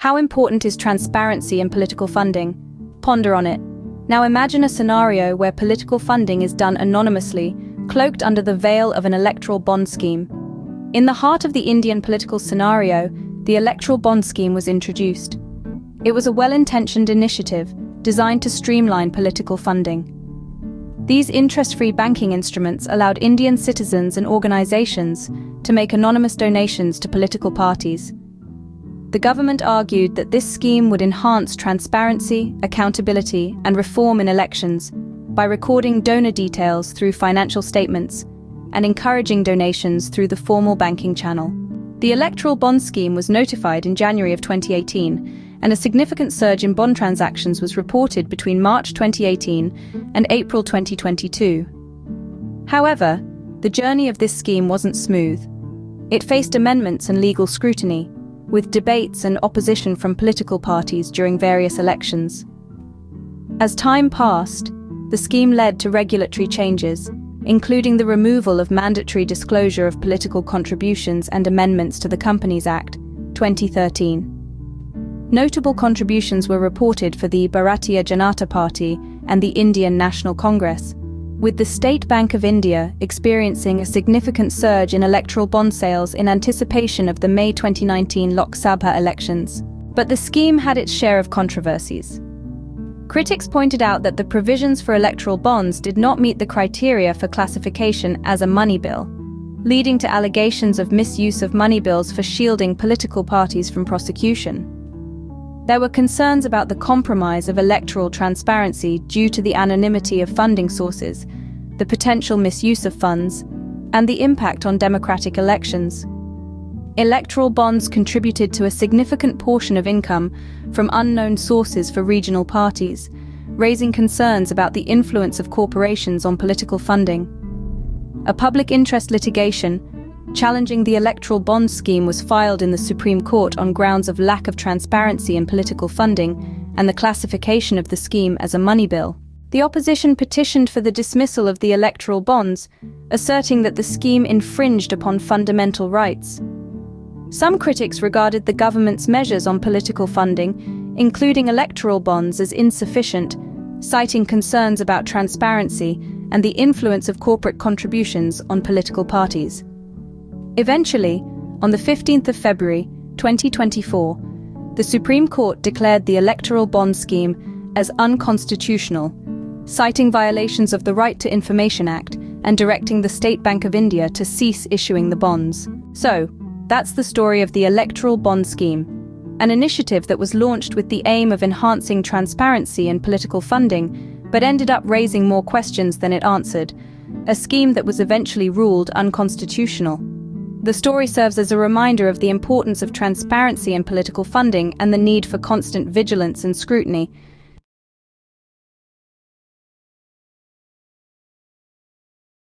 How important is transparency in political funding? Ponder on it. Now imagine a scenario where political funding is done anonymously, cloaked under the veil of an electoral bond scheme. In the heart of the Indian political scenario, the electoral bond scheme was introduced. It was a well-intentioned initiative designed to streamline political funding. These interest-free banking instruments allowed Indian citizens and organizations to make anonymous donations to political parties. The government argued that this scheme would enhance transparency, accountability, and reform in elections by recording donor details through financial statements and encouraging donations through the formal banking channel. The electoral bond scheme was notified in January of 2018, and a significant surge in bond transactions was reported between March 2018 and April 2022. However, the journey of this scheme wasn't smooth. It faced amendments and legal scrutiny, with debates and opposition from political parties during various elections. As time passed, the scheme led to regulatory changes, including the removal of mandatory disclosure of political contributions and amendments to the Companies Act, 2013. Notable contributions were reported for the Bharatiya Janata Party and the Indian National Congress, with the State Bank of India experiencing a significant surge in electoral bond sales in anticipation of the May 2019 Lok Sabha elections. But the scheme had its share of controversies. Critics pointed out that the provisions for electoral bonds did not meet the criteria for classification as a money bill, leading to allegations of misuse of money bills for shielding political parties from prosecution. There were concerns about the compromise of electoral transparency due to the anonymity of funding sources, the potential misuse of funds, and the impact on democratic elections. Electoral bonds contributed to a significant portion of income from unknown sources for regional parties, raising concerns about the influence of corporations on political funding. A public interest litigation challenging the electoral bond scheme was filed in the Supreme Court on grounds of lack of transparency in political funding and the classification of the scheme as a money bill. The opposition petitioned for the dismissal of the electoral bonds, asserting that the scheme infringed upon fundamental rights. Some critics regarded the government's measures on political funding, including electoral bonds, as insufficient, citing concerns about transparency and the influence of corporate contributions on political parties. Eventually, on the 15th of February, 2024, the Supreme Court declared the electoral bond scheme as unconstitutional, citing violations of the Right to Information Act and directing the State Bank of India to cease issuing the bonds. So, that's the story of the electoral bond scheme, an initiative that was launched with the aim of enhancing transparency in political funding, but ended up raising more questions than it answered, a scheme that was eventually ruled unconstitutional. The story serves as a reminder of the importance of transparency in political funding and the need for constant vigilance and scrutiny,